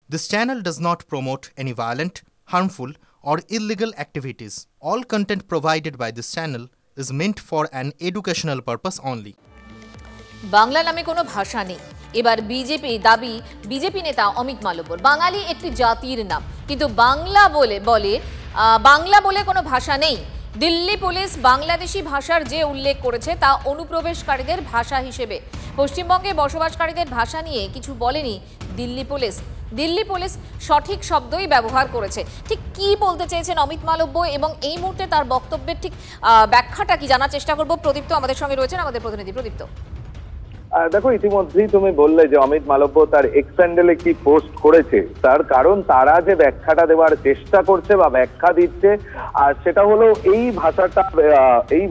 This channel does not promote any violent, harmful, or illegal activities. All content provided by this channel is meant for an educational purpose only. Bangla নামে কোনো ভাষা নেই। এবার BJP দাবি BJP নেতা অমিত মালব্যর বাঙালি একটি জাতির নাম, কিন্তু বাংলা বলে কোনো ভাষা নেই। দিল্লি পুলিশ বাংলাদেশি ভাষার যে উল্লেখ করেছে তা অনুপ্রবেশকারীদের ভাষা হিসেবে। পশ্চিমবঙ্গে বসবাসকারীদের ভাষা নিয়ে কিছু বলেনি দিল্লি পুলিশ সঠিক শব্দই ব্যবহার করেছে। ঠিক কি বলতে চেয়েছেন অমিত মালব্য এবং এই মুহূর্তে তার বক্তব্যের ঠিক ব্যাখ্যাটা কি জানার চেষ্টা করব। প্রদীপ্ত আমাদের সঙ্গে রয়েছেন, আমাদের প্রতিনিধি প্রদীপ্ত। দেখো, ইতিমধ্যেই তুমি বললে যে অমিত মালব্য তার এক্স হ্যান্ডেলে কি পোস্ট করেছে, তার কারণ তারা যে ব্যাখ্যাটা দেওয়ার চেষ্টা করছে বা ব্যাখ্যা দিচ্ছে, আর সেটা হলো এই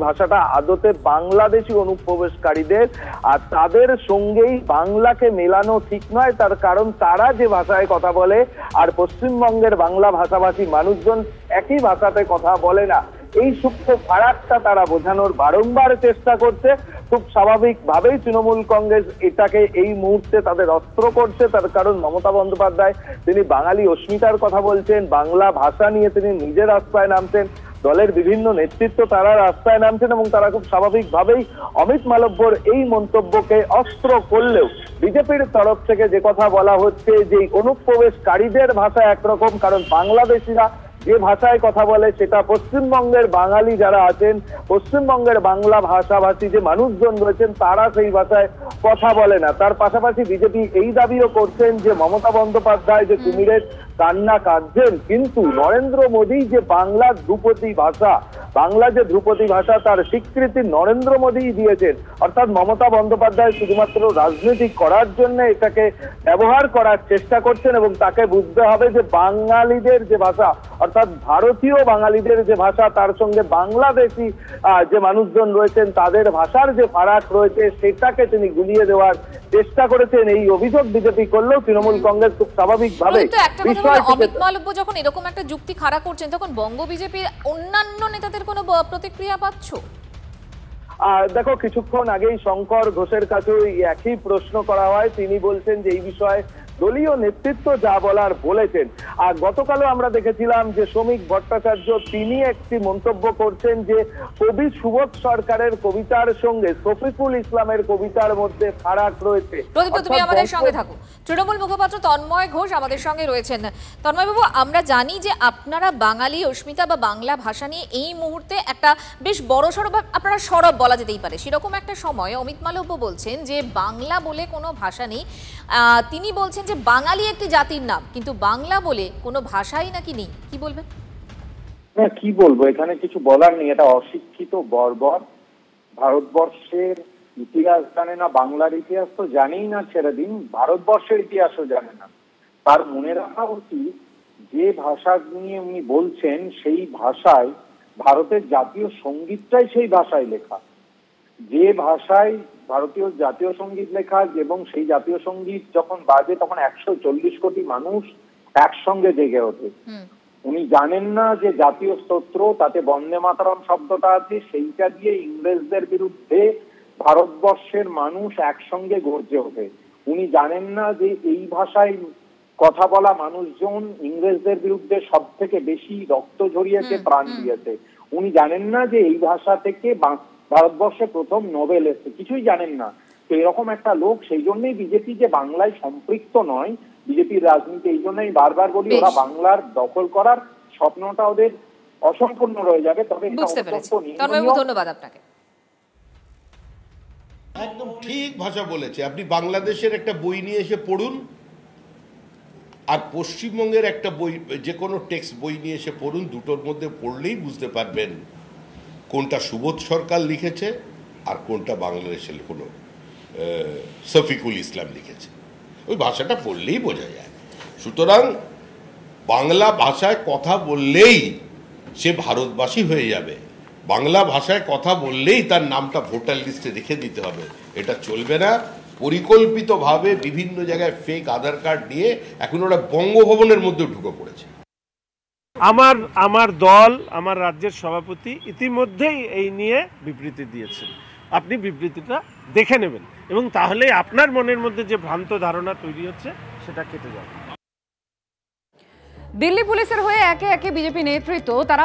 ভাষাটা আদতে বাংলাদেশি অনুপ্রবেশকারীদের, আর তাদের সঙ্গেই বাংলাকে মেলানো ঠিক নয়। তার কারণ তারা যে ভাষায় কথা বলে আর পশ্চিমবঙ্গের বাংলা ভাষাভাষী মানুষজন একই ভাষাতে কথা বলে না, এই সূক্ষ্ম ফারাকটা তারা বোঝানোর বারংবার চেষ্টা করছে। খুব স্বাভাবিকভাবেই তৃণমূল কংগ্রেস এটাকে এই মুহূর্তে তাদের অস্ত্র করছে। তার কারণ মমতা বন্দ্যোপাধ্যায় তিনি বাঙালি অস্মিতার কথা বলছেন, বাংলা ভাষা নিয়ে তিনি নিজে রাস্তায় নামছেন, দলের বিভিন্ন নেতৃত্ব তারা রাস্তায় নামছেন, এবং তারা খুব স্বাভাবিকভাবেই অমিত মালব্যর এই মন্তব্যকে অস্ত্র করলেও বিজেপির তরফ থেকে যে কথা বলা হচ্ছে যে অনুপ্রবেশকারীদের ভাষা একরকম, কারণ বাংলাদেশিরা যে ভাষায় কথা বলে সেটা পশ্চিমবঙ্গের বাঙালি যারা আছেন, পশ্চিমবঙ্গের বাংলা ভাষাভাষী যে মানুষজন রয়েছেন তারা সেই ভাষায় কথা বলে না। তার পাশাপাশি বিজেপি এই দাবিও করছেন যে মমতা বন্দ্যোপাধ্যায় যে কুমিরের কান্না কাঁদছেন, কিন্তু নরেন্দ্র মোদী যে বাংলার ধ্রুপদী ভাষা, বাংলা যে ধ্রুপদী ভাষা তার স্বীকৃতি নরেন্দ্র মোদীই দিয়েছেন। অর্থাৎ মমতা বন্দ্যোপাধ্যায় শুধুমাত্র রাজনীতি করার জন্য এটাকে ব্যবহার করার চেষ্টা করছেন, এবং তাকে বুঝতে হবে যে বাঙালিদের যে ভাষা, অর্থাৎ ভারতীয় বাঙালিদের যে ভাষা, তার সঙ্গে বাংলাদেশি যে মানুষজন রয়েছেন তাদের ভাষার যে ফারাক রয়েছে সেটাকে তিনি গুলিয়ে দেওয়ার চেষ্টা করেছেন। এই অভিযোগ বিজেপি করলেও তৃণমূল কংগ্রেস খুব স্বাভাবিকভাবে অমিত মালব্য যখন এরকম একটা যুক্তি খাড়া করছেন, তখন বঙ্গ বিজেপির অন্যান্য নেতাদের কোনো প্রতিক্রিয়া পাচ্ছ? দেখো, কিছুক্ষণ আগেই শঙ্কর ঘোষের কাছে একই প্রশ্ন করা হয়, তিনি বলছেন যে এই বিষয়ে দলীয় নেতৃত্ব যা বলার বলেছেন। আর গতকালও আমরা দেখেছিলাম যে শ্রমিক ভট্টাচার্য তিনি একটি মন্তব্য করছেন যে কবি সুবোধ সরকারের কবিতার সঙ্গে শফিকুল ইসলামের কবিতার মধ্যে ফারাক রয়েছে। তুমি আমাদের সঙ্গে থাকো। তৃণমূল মুখপাত্র তন্ময় ঘোষ আমাদের সঙ্গে রয়েছেন। তন্ময় বাবু, আমরা জানি যে আপনারা বাঙালি অস্মিতা বা বাংলা ভাষা নিয়ে এই মুহূর্তে একটা বেশ বড় সড়, আপনারা সরব বলা যেতেই পারে, সেরকম একটা সময় অমিত মালব্য বলছেন যে বাংলা বলে কোনো ভাষা নেই। তিনি বলছেন যে বাঙালি একটি জাতির নাম, কিন্তু বাংলা বলে কোনো ভাষাই নাকি নেই। কি বলবেন? না, কি বলবো, এখানে কিছু বলার নেই। এটা অশিক্ষিত বর্বর, ভারতবর্ষের ইতিহাস জানে না, বাংলার ইতিহাস তো জানেই না, ছেড়ে দিন ভারতবর্ষের ইতিহাসও জানে না। তার মনে রাখা উচিত যে ভাষা নিয়ে উনি বলছেন সেই ভাষায় ভারতের জাতীয় সঙ্গীতটাই সেই ভাষায় লেখা। যে ভাষায় ভারতীয় জাতীয় সঙ্গীত লেখা, এবং সেই জাতীয় সঙ্গীত যখন বাজে তখন 140 কোটি মানুষ একসঙ্গে জেগে ওঠে। উনি জানেন না যে জাতীয় স্তোত্র, তাতে বন্দে মাতরম শব্দটা আছে, সেইটা দিয়ে ইংরেজদের বিরুদ্ধে ভারতবর্ষের মানুষ একসঙ্গে গর্জে ওঠে। উনি জানেন না যে এই ভাষায় কথা বলা মানুষজন ইংরেজদের বিরুদ্ধে সব থেকে বেশি রক্ত ঝরিয়েছে, প্রাণ দিয়েছে। উনি জানেন না যে এই ভাষা থেকে ভারতবর্ষে প্রথম নোবেল এসেছে, কিছুই জানেন না। তো এরকম একটা লোক, সেই জন্যই বিজেপি যে বাংলায় সম্পৃক্ত নয়, বিজেপির রাজনীতি এই জন্যই বারবার বলি ওরা বাংলার দখল করার স্বপ্নটা ওদের অসম্পূর্ণ রয়ে যাবে। তবে ধন্যবাদ আপনাকে। একদম ঠিক ভাষা বলেছে। আপনি বাংলাদেশের একটা বই নিয়ে এসে পড়ুন, আর পশ্চিমবঙ্গের একটা বই, যে কোনো টেক্সট বই নিয়ে এসে পড়ুন, দুটোর মধ্যে পড়লেই বুঝতে পারবেন কোনটা সুবোধ সরকার লিখেছে আর কোনটা বাংলাদেশের কোনো শফিকুল ইসলাম লিখেছে। ওই ভাষাটা পড়লেই বোঝা যায়। সুতরাং বাংলা ভাষায় কথা বললেই সে ভারতবাসী হয়ে যাবে, বাংলা ভাষায় কথা বললেই তার নামটা ভোটার লিস্টে রেখে দিতে হবে, এটা চলবে না। পরিকল্পিতভাবে বিভিন্ন জায়গায় ফেক আধার কার্ড নিয়ে এখন ওরা বঙ্গভবনের মধ্যে ঢুকে পড়েছে। আমার দল, আমার রাজ্যের সভাপতি ইতিমধ্যেই এই নিয়ে বিবৃতি দিয়েছেন। আপনি বিবৃতিটা দেখে নেবেন, এবং তাহলে আপনার মনের মধ্যে যে ভ্রান্ত ধারণা তৈরি হচ্ছে সেটা কেটে যাবে। দিল্লি পুলিশের হয়ে একে একে বিজেপি নেতৃত্ব তারা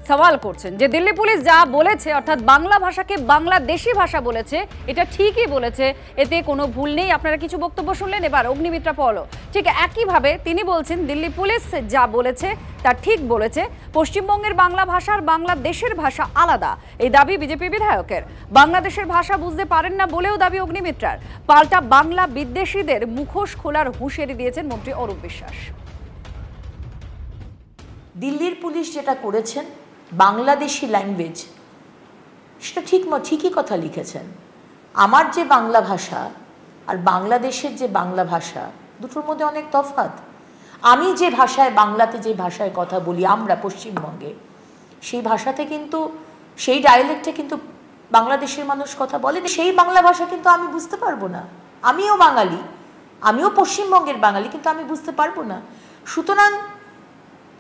সওয়াল করছেন যে দিল্লি পুলিশ যা বলেছে অর্থাৎ বাংলা ভাষাকে বাংলাদেশি ভাষা বলেছে এটা ঠিকই বলেছে, এতে কোনো ভুল নেই। আপনারা কিছু বক্তব্য শুনলেন, এবার অগ্নিমিত্রা পলও ঠিক একইভাবে তিনি বলছেন দিল্লি পুলিশ যা বলেছে তা ঠিক বলেছে, পশ্চিমবঙ্গের বাংলা ভাষার বাংলাদেশের ভাষা আলাদা, এই দাবি বিজেপি বিধায়কের। বাংলাদেশের ভাষা বুঝতে পারেন না বলেও দাবি অগ্নিমিত্রার। পাল্টা বাংলা বিদ্বেষীদের মুখোশ খোলার হুঁশিয়ারি দিয়েছেন মন্ত্রী অরূপ বিশ্বাস। দিল্লির পুলিশ যেটা করেছেন বাংলাদেশি ল্যাঙ্গুয়েজ, সেটা ঠিকই কথা লিখেছেন। আমার যে বাংলা ভাষা আর বাংলাদেশের যে বাংলা ভাষা, দুটোর মধ্যে অনেক তফাৎ। আমি যে ভাষায়, বাংলাতে যে ভাষায় কথা বলি আমরা পশ্চিমবঙ্গে, সেই ভাষাতে কিন্তু, সেই ডায়ালেক্টে কিন্তু বাংলাদেশের মানুষ কথা বলে। সেই বাংলা ভাষা কিন্তু আমি বুঝতে পারবো না। আমিও বাঙালি, আমিও পশ্চিমবঙ্গের বাঙালি, কিন্তু আমি বুঝতে পারবো না। সুতরাং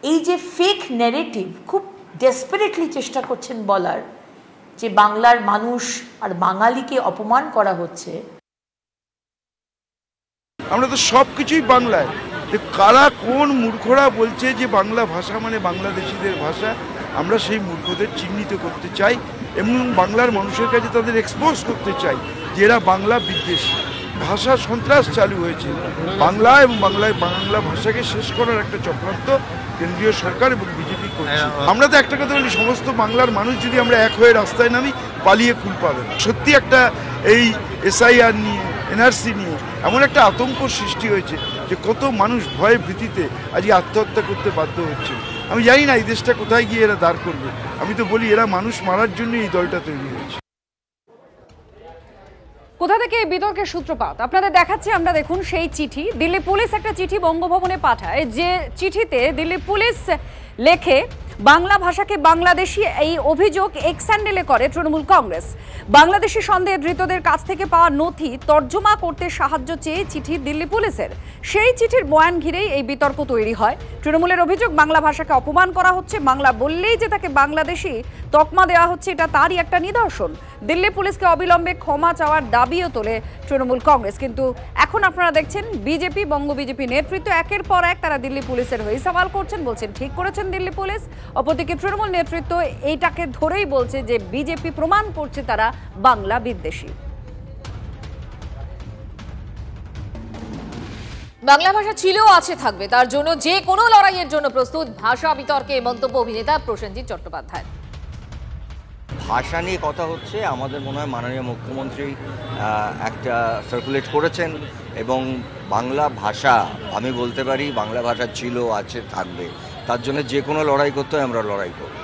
এই যে ফেক ন্যারেটিভ খুব ডেসপারেটলি চেষ্টা করছেন বলার যে বাংলার মানুষ আর বাঙালিকে অপমান করা হচ্ছে। আমরা তো সব কিছুই বাংলায়, কারা কোন মূর্খরা বলছে যে বাংলা ভাষা মানে বাংলাদেশিদের ভাষা, আমরা সেই মূর্খদের চিহ্নিত করতে চাই এবং বাংলার মানুষের কাছে তাদের এক্সপোজ করতে চাই যে এরা বাংলা বিদ্বেষী। ভাষা সন্ত্রাস চালু হয়েছে বাংলা এবং বাংলা ভাষাকে শেষ করার একটা চক্রান্ত কেন্দ্রীয় সরকার এবং বিজেপি করছে। আমরা তো একটা কথা বলি, সমস্ত বাংলার মানুষ যদি আমরা এক হয়ে রাস্তায় নামি, পালিয়ে কুল পাবে না। সত্যি একটা এই SIR নিয়ে, NRC নিয়ে এমন একটা আতঙ্ক সৃষ্টি হয়েছে যে কত মানুষ ভয়ে ভীতিতে আজকে আত্মহত্যা করতে বাধ্য হচ্ছে। আমি জানি না এই দেশটা কোথায় গিয়ে এরা দাঁড় করবে। আমি তো বলি এরা মানুষ মারার জন্য এই দলটা তৈরি হয়েছে। কোথা থেকে এই বিতর্কের সূত্রপাত আপনাদের দেখাচ্ছি আমরা। দেখুন সেই চিঠি, দিল্লি পুলিশ একটা চিঠি বঙ্গভবনে পাঠায়, যে চিঠিতে দিল্লি পুলিশ লেখে বাংলা ভাষাকে বাংলাদেশি, এই অভিযোগ এক্স হ্যান্ডেলে করে তৃণমূল কংগ্রেস। বাংলাদেশি সন্দেহে ধৃতদের কাছ থেকে পাওয়া নথি তর্জমা করতে সাহায্য চেয়ে চিঠি দিল্লি পুলিশের। সেই চিঠির বয়ান ঘিরেই এই বিতর্ক তৈরি হয়। তৃণমূলের অভিযোগ বাংলা ভাষাকে অপমান করা হচ্ছে, বাংলা বললেই যে তাকে বাংলাদেশি তকমা দেওয়া হচ্ছে, এটা তারই একটা নিদর্শন। দিল্লি পুলিশকে অবিলম্বে ক্ষমা চাওয়ার দাবিও তোলে তৃণমূল কংগ্রেস। কিন্তু এখন আপনারা দেখছেন বিজেপি, বঙ্গ বিজেপি নেতৃত্ব একের পর এক তারা দিল্লি পুলিশের হয়ে সওয়াল করছেন, বলছেন ঠিক করেছেন দিল্লি পুলিশ। অপরদিকে তৃণমূল নেতৃত্ব এইটাকে ধরেই বলছে যে বিজেপি প্রমাণ করছে তারা বাংলা বিদ্বেষী। বাংলা ভাষা ছিল, আছে, থাকবে, তার জন্য যে কোনো লড়াইয়ের জন্য প্রস্তুত, ভাষা বিতর্কে মন্তব্য অভিনেতা প্রসেনজিৎ চট্টোপাধ্যায়। ভাষা নিয়ে কথা হচ্ছে, আমাদের মনে হয় মাননীয় মুখ্যমন্ত্রী একটা সার্কুলেট করেছেন এবং বাংলা ভাষা, আমি বলতে পারি বাংলা ভাষা ছিল, আছে, থাকবে, তার জন্য যে কোনো লড়াই করতে হয় আমরা লড়াই করব।